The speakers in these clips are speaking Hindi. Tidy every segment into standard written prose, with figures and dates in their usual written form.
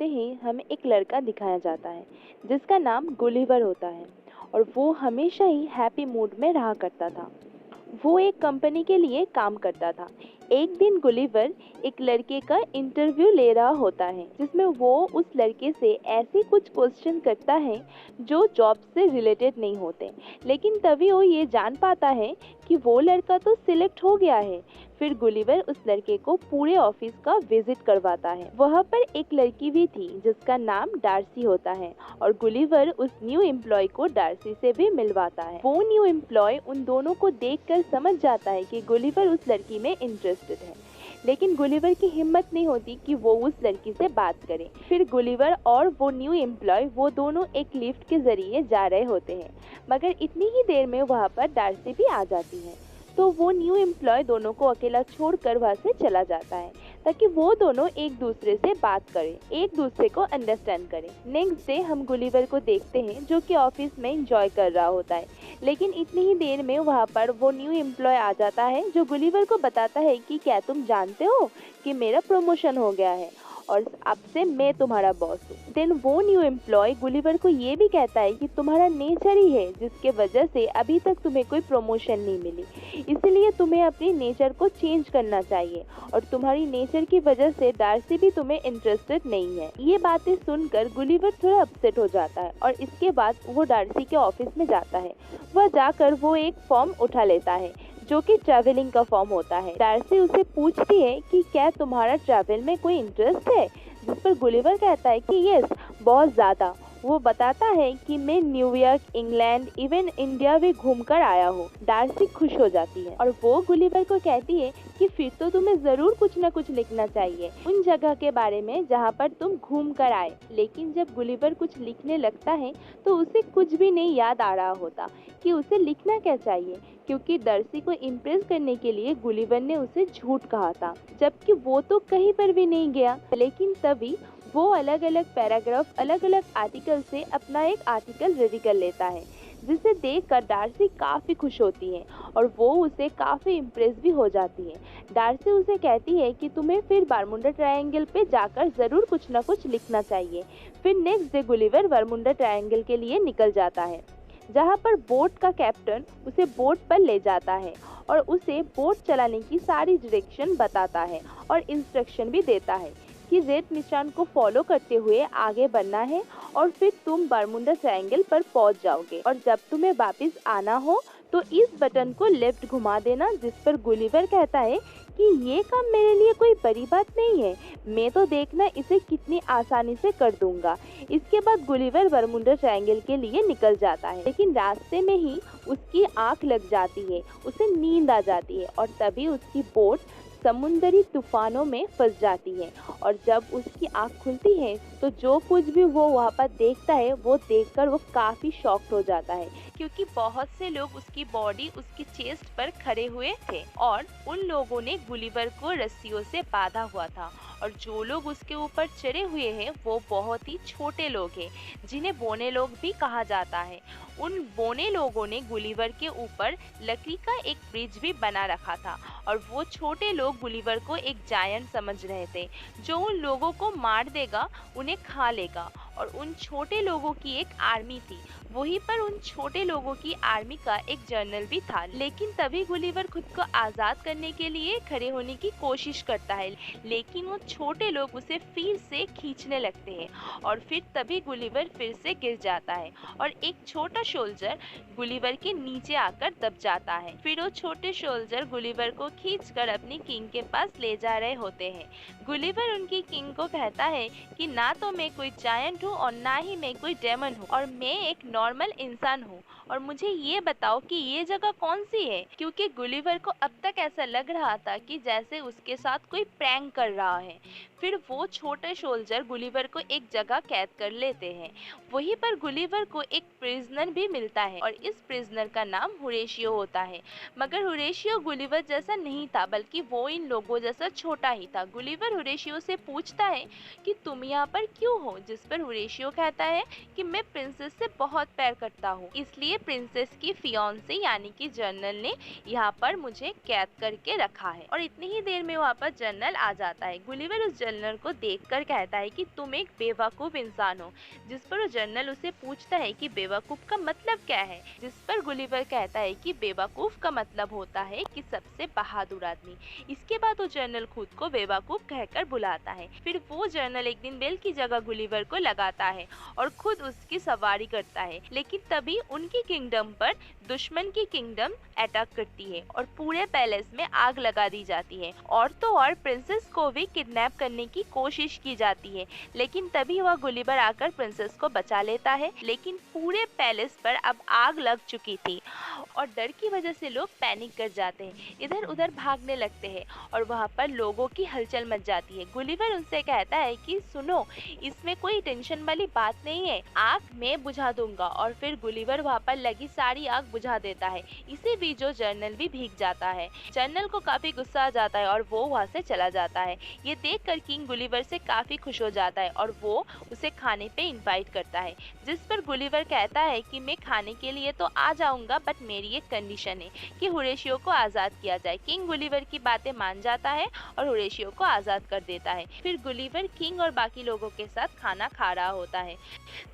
देखते ही हमें एक लड़का दिखाया जाता है जिसका नाम गुलिवर होता है और वो हमेशा ही हैप्पी मूड में रहा करता था। वो एक कंपनी के लिए काम करता था। एक दिन गुलिवर एक लड़के का इंटरव्यू ले रहा होता है जिसमें वो उस लड़के से ऐसे कुछ क्वेश्चन करता है जो जॉब से रिलेटेड नहीं होते। लेकिन तभी वो ये जान पाता है कि वो लड़का तो सिलेक्ट हो गया है। फिर गुलिवर उस लड़के को पूरे ऑफिस का विजिट करवाता है। वहाँ पर एक लड़की भी थी जिसका नाम डार्सी होता है और गुलिवर उस न्यू एम्प्लॉय को डार्सी से भी मिलवाता है। वो न्यू एम्प्लॉय उन दोनों को देखकर समझ जाता है कि गुलिवर उस लड़की में इंटरेस्टेड है, लेकिन गुलिवर की हिम्मत नहीं होती कि वो उस लड़की से बात करे। फिर गुलिवर और वो न्यू एम्प्लॉय वो दोनों एक लिफ्ट के जरिए जा रहे होते हैं, मगर इतनी ही देर में वहाँ पर डार्सी भी आ जाती है। तो वो न्यू एम्प्लॉय दोनों को अकेला छोड़कर वहाँ से चला जाता है ताकि वो दोनों एक दूसरे से बात करें, एक दूसरे को अंडरस्टैंड करें। नेक्स्ट डे हम गुलिवर को देखते हैं जो कि ऑफिस में एंजॉय कर रहा होता है, लेकिन इतनी ही देर में वहाँ पर वो न्यू एम्प्लॉय आ जाता है जो गुलिवर को बताता है कि क्या तुम जानते हो कि मेरा प्रमोशन हो गया है और अब से मैं तुम्हारा बॉस हूँ। देन वो न्यू एम्प्लॉय गुलिवर को ये भी कहता है कि तुम्हारा नेचर ही है जिसके वजह से अभी तक तुम्हें कोई प्रमोशन नहीं मिली, इसलिए तुम्हें अपनी नेचर को चेंज करना चाहिए और तुम्हारी नेचर की वजह से डार्सी भी तुम्हें इंटरेस्टेड नहीं है। ये बातें सुनकर गुलिवर थोड़ा अपसेट हो जाता है और इसके बाद वो डार्सी के ऑफिस में जाता है। वह जाकर वो एक फॉर्म उठा लेता है जो कि ट्रैवलिंग का फॉर्म होता है। डार्सी उसे पूछती है कि क्या तुम्हारा ट्रैवल में कोई इंटरेस्ट है, जिस पर गुलिवर कहता है कि यस, बहुत ज़्यादा। वो बताता है कि मैं न्यूयॉर्क, इंग्लैंड, इवन इंडिया भी घूमकर आया हूँ। डार्सी खुश हो जाती है और वो गुलिवर को कहती है कि फिर तो तुम्हें ज़रूर कुछ न कुछ लिखना चाहिए उन जगह के बारे में जहाँ पर तुम घूम कर आए। लेकिन जब गुलिवर कुछ लिखने लगता है तो उसे कुछ भी नहीं याद आ रहा होता कि उसे लिखना क्या चाहिए, क्योंकि डार्सी को इम्प्रेस करने के लिए गुलिवर ने उसे झूठ कहा था, जबकि वो तो कहीं पर भी नहीं गया। लेकिन तभी वो अलग अलग पैराग्राफ, अलग अलग आर्टिकल से अपना एक आर्टिकल रेडी कर लेता है, जिसे देखकर डार्सी काफ़ी खुश होती है और वो उसे काफ़ी इम्प्रेस भी हो जाती है। डार्सी उसे कहती है कि तुम्हें फिर बरमुडा ट्रायंगल पे जाकर ज़रूर कुछ न कुछ लिखना चाहिए। फिर next day Gulliver Bermuda triangle के लिए निकल जाता है, जहाँ पर बोट का कैप्टन उसे बोट पर ले जाता है और उसे बोट चलाने की सारी डायरेक्शन बताता है और इंस्ट्रक्शन भी देता है कि रेड निशान को फॉलो करते हुए आगे बढ़ना है और फिर तुम बरमुडा ट्रायंगल पर पहुंच जाओगे और जब तुम्हें वापस आना हो तो इस बटन को लेफ्ट घुमा देना। जिस पर गुलिवर कहता है कि ये काम मेरे लिए कोई बड़ी बात नहीं है, मैं तो देखना इसे कितनी आसानी से कर दूंगा। इसके बाद गुलिवर बरमुडा ट्रायंगल के लिए निकल जाता है, लेकिन रास्ते में ही उसकी आंख लग जाती है, उसे नींद आ जाती है और तभी उसकी बोट समुद्री तूफानों में फंस जाती है। और जब उसकी आंख खुलती है तो जो कुछ भी वो वहाँ पर देखता है वो देखकर वो काफ़ी शॉक्ड हो जाता है, क्योंकि बहुत से लोग उसकी बॉडी उसकी चेस्ट पर खड़े हुए थे और उन लोगों ने गुलिवर को रस्सियों से बांधा हुआ था और जो लोग उसके ऊपर चढ़े हुए हैं वो बहुत ही छोटे लोग हैं जिन्हें बोने लोग भी कहा जाता है। उन बोने लोगों ने गुलिवर के ऊपर लकड़ी का एक ब्रिज भी बना रखा था और वो छोटे लोग गुलिवर को एक जायंट समझ रहे थे जो उन लोगों को मार देगा, उन्हें खा लेगा। और उन छोटे लोगों की एक आर्मी थी, वहीं पर उन छोटे लोगों की आर्मी का एक जनरल भी था। लेकिन तभी गुलिवर खुद को आज़ाद करने के लिए खड़े होने की कोशिश करता है, लेकिन वो छोटे लोग उसे फिर से खींचने लगते हैं और फिर तभी गुलिवर फिर से गिर जाता है और एक छोटा सोल्जर गुलिवर के नीचे आकर दब जाता है। फिर वो छोटे सोल्जर गुलिवर को खींचकर अपनी किंग के पास ले जा रहे होते हैं। गुलिवर उनकी किंग को कहता है कि ना तो मैं कोई जायंट हूँ और ना ही मैं कोई डेमन हूँ और मैं एक नॉर्मल इंसान हूँ और मुझे ये बताओ कि ये जगह कौन सी है, क्योंकि गुलिवर को अब तक ऐसा लग रहा था कि जैसे उसके साथ कोई प्रैंक कर रहा है। फिर वो छोटे सोल्जर गुलिवर को एक जगह कैद कर लेते हैं। वहीं पर गुलिवर को एक प्रिजनर भी मिलता है और इस प्रिजनर का नाम होरेशियो होता है, मगर होरेशियो गुलिवर जैसा नहीं था, बल्कि वो इन लोगों जैसा छोटा ही था। गुलिवर होरेशियो से पूछता है कि तुम यहाँ पर क्यों हो, जिस पर होरेशियो कहता है कि मैं प्रिंसेस से बहुत प्यार करता हूँ, इसलिए प्रिंसेस की फियांसे यानी कि जनरल ने यहाँ पर मुझे कैद करके रखा है। और इतनी ही देर में वहाँ पर जनरल आ जाता है। गुलिवर उस जनरल को देखकर कहता है कि तुम एक बेवकूफ इंसान हो। जिस पर वो जनरल उसे पूछता है कि बेवकूफ का मतलब क्या है, जिस पर गुलिवर कहता है कि बेवकूफ का मतलब होता है कि सबसे बहादुर आदमी। इसके बाद वो जनरल खुद को बेवकूफ कहकर बुलाता है। फिर वो जनरल एक दिन बेल की जगह गुलिवर को लगाता है और खुद उसकी सवारी करता है। लेकिन तभी उनकी किंगडम पर दुश्मन की किंगडम अटैक करती है और पूरे पैलेस में आग लगा दी जाती है। और तो और प्रिंसेस को भी किडनैप करने की कोशिश की जाती है। लेकिन तभी वह गुलिवर आकर प्रिंसेस को बचा लेता है। लेकिन पूरे पैलेस पर अब आग लग चुकी थी और डर की वजह से लोग पैनिक कर जाते हैं, इधर उधर भागने लगते हैं और वहाँ पर लोगों की हलचल मच जाती है। गुलिवर उनसे कहता है कि सुनो, इसमें कोई टेंशन वाली बात नहीं है, आग मैं बुझा दूंगा। और फिर गुलिवर वहाँ पर लगी सारी आग बुझा देता है। इसी बीच जो जनरल भी भीग जाता है। जनरल को काफी गुस्सा आ जाता है और वो वहाँ से चला जाता है। ये देखकर किंग गुलिवर से काफी खुश हो जाता है और वो उसे खाने पे इनवाइट करता है। जिस पर गुलिवर कहता है कि मैं खाने के लिए तो आ जाऊंगा, बट मेरी एक कंडीशन है कि होरेशियो को आजाद किया जाए। किंग गुलिवर की बातें मान जाता है और होरेशियो को आजाद कर देता है। फिर गुलिवर किंग और बाकी लोगों के साथ खाना खा रहा होता है।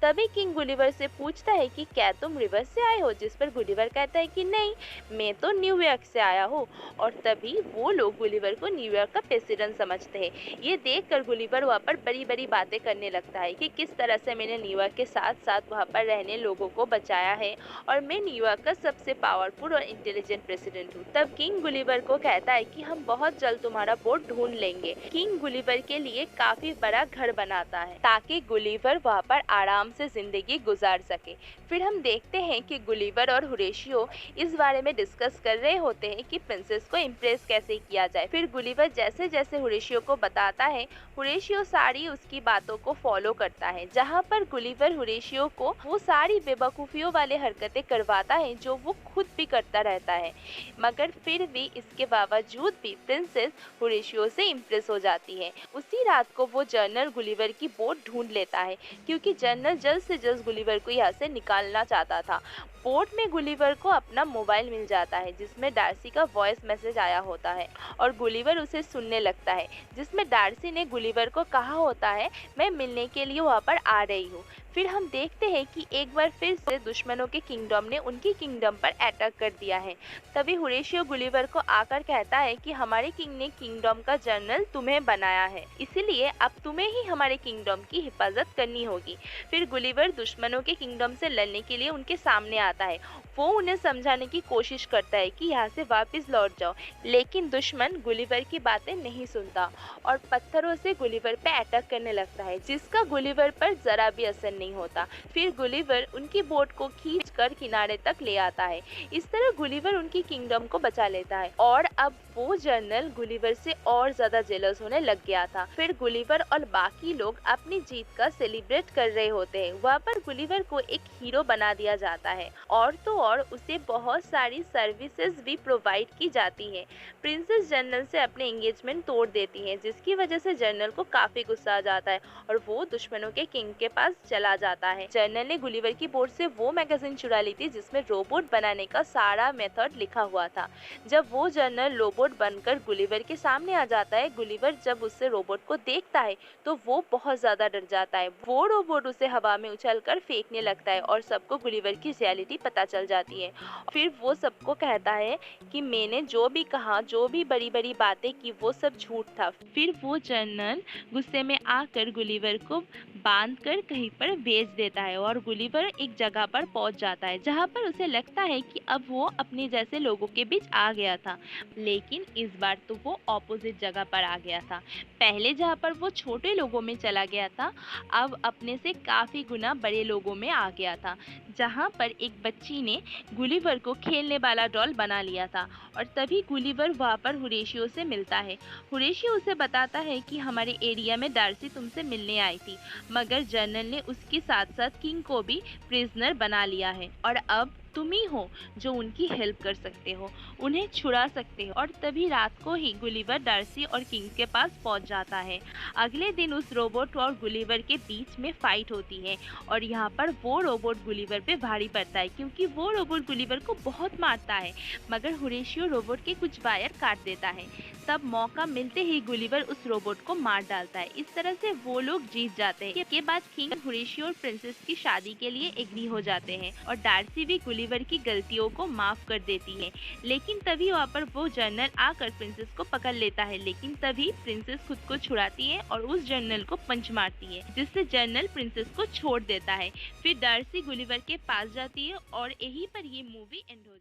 तभी किंग गुलिवर से पूछता है कि क्या तुम रिवर से आए हो, जिस पर गुलिवर कहता है कि नहीं, मैं तो न्यूयॉर्क से आया हूँ। और तभी वो लोग गुलिवर को न्यूयॉर्क का प्रेसिडेंट समझते हैं। ये देखकर गुलिवर वहाँ पर बड़ी बड़ी बातें करने लगता है कि किस तरह से मैंने न्यूयॉर्क के साथ साथ वहाँ पर रहने लोगों को बचाया है और मैं न्यूयॉर्क का सबसे पावरफुल और इंटेलिजेंट प्रेसिडेंट हूँ। तब किंग गुलिवर को कहता है कि हम बहुत जल्द तुम्हारा बोट ढूंढ लेंगे। किंग गुलिवर के लिए काफी बड़ा घर बनाता है ताकि गुलिवर वहाँ पर आराम से जिंदगी गुजार सके। फिर हम देखते हैं कि गुलिवर और होरेशियो इस बारे में डिस्कस कर रहे होते हैं कि प्रिंसेस को इम्प्रेस कैसे किया जाए। फिर गुलिवर जैसे जैसे होरेशियो को बताता है, होरेशियो सारी उसकी बातों को फॉलो करता है। जहाँ पर गुलिवर होरेशियो को वो सारी बेवकूफियों वाले हरकतें करवाता है जो वो खुद भी करता रहता है, मगर फिर भी इसके बावजूद भी प्रिंसेस होरेशियो से इम्प्रेस हो जाती है। उसी रात को वो जनरल गुलिवर की बोट ढूंढ लेता है क्योंकि जनरल जल्द से जल्द गुलिवर को यहाँ से निकालना चाहता था। बोट में गुलिवर को अपना मोबाइल मिल जाता है जिसमें डार्सी का वॉइस मैसेज आया होता है और गुलिवर उसे सुनने लगता है, जिसमें डार्सी ने गुलिवर को कहा होता है मैं मिलने के लिए वहाँ पर आ रही हूँ। फिर हम देखते हैं कि एक बार फिर से दुश्मनों के किंगडम ने उनकी किंगडम पर अटैक कर दिया है। तभी होरेशियो गुलिवर को आकर कहता है कि हमारे किंग ने किंगडम का जनरल तुम्हें बनाया है, इसीलिए अब तुम्हें ही हमारे किंगडम की हिफाजत करनी होगी। फिर गुलिवर दुश्मनों के किंगडम से लड़ने के लिए उनके सामने आता है। वो उन्हें समझाने की कोशिश करता है कि यहाँ से वापस लौट जाओ, लेकिन दुश्मन गुलिवर की बातें नहीं सुनता और पत्थरों से गुलिवर पे अटैक करने लगता है, जिसका गुलिवर पर जरा भी असर नहीं होता। फिर गुलिवर उनकी बोट को खींचकर किनारे तक ले आता है। इस तरह गुलिवर उनकी किंगडम को बचा लेता है और अब वो जनरल गुलिवर से और ज्यादा जेलस होने लग गया था। फिर गुलिवर और बाकी लोग अपनी जीत का सेलिब्रेट कर रहे होते हैं। वहाँ पर गुलिवर को एक हीरो बना दिया जाता है और तो और उसे बहुत सारी सर्विसेज भी प्रोवाइड की जाती है। प्रिंसेस जनरल से अपने एंगेजमेंट तोड़ देती है, जिसकी वजह से जनरल को काफी गुस्सा आ जाता है और वो दुश्मनों के किंग के पास चला जाता है। जनरल ने गुलिवर की बोर्ड से वो मैगजीन चुरा ली थी जिसमें रोबोट बनाने का सारा मेथड लिखा हुआ था। जब वो जनरल रोबोट बनकर गुलिवर के सामने आ जाता है, गुलिवर जब उससे रोबोट को देखता है तो वो बहुत ज्यादा डर जाता है। वो रोबोट उसे हवा में उछलकर फेंकने लगता है और सबको गुलिवर की रियलिटी पता चल जाती है। फिर वो सबको कहता है कि मैंने जो भी कहा, जो भी बड़ी बड़ी बातें की, वो सब झूठ था। फिर वो जनरल गुस्से में आकर गुलिवर को बांध कर कहीं पर भेज देता है और गुलिवर एक जगह पर पहुंच जाता है जहां पर उसे लगता है कि अब वो अपने जैसे लोगों के बीच आ गया था। लेकिन इस बार तो वो ऑपोजिट जगह पर आ गया था। पहले जहां पर वो छोटे लोगों में चला गया था, अब अपने से काफी गुना बड़े लोगों में आ गया था, जहां पर एक बच्ची ने गुलिवर को खेलने वाला डॉल बना लिया था। और तभी गुलिवर वहाँ पर होरेशियो से मिलता है। होरेशियो उसे बताता है कि हमारे एरिया में डार्सी तुमसे मिलने आई थी, मगर जनरल ने उसके साथ साथ किंग को भी प्रिजनर बना लिया है और अब तुम ही हो जो उनकी हेल्प कर सकते हो, उन्हें छुड़ा सकते हो। और तभी रात को ही गुलिवर डार्सी और किंग के पास पहुंच जाता है। अगले दिन उस रोबोट और गुलिवर के बीच में फाइट होती है और यहाँ पर वो रोबोट गुलिवर पे भारी पड़ता है क्योंकि वो रोबोट गुलिवर को बहुत मारता है, मगर होरेशियो रोबोट के कुछ वायर काट देता है। तब मौका मिलते ही गुलिवर उस रोबोट को मार डालता है। इस तरह से वो लोग जीत जाते हैं। इसके बाद किंग होरेशियो और प्रिंसेस की शादी के लिए एग्री हो जाते हैं और डार्सी भी गुलिवर की गलतियों को माफ कर देती है। लेकिन तभी वहाँ पर वो जनरल आकर प्रिंसेस को पकड़ लेता है, लेकिन तभी प्रिंसेस खुद को छुड़ाती है और उस जनरल को पंच मारती है, जिससे जनरल प्रिंसेस को छोड़ देता है। फिर डार्सी गुलिवर के पास जाती है और यहीं पर ये मूवी एंड हो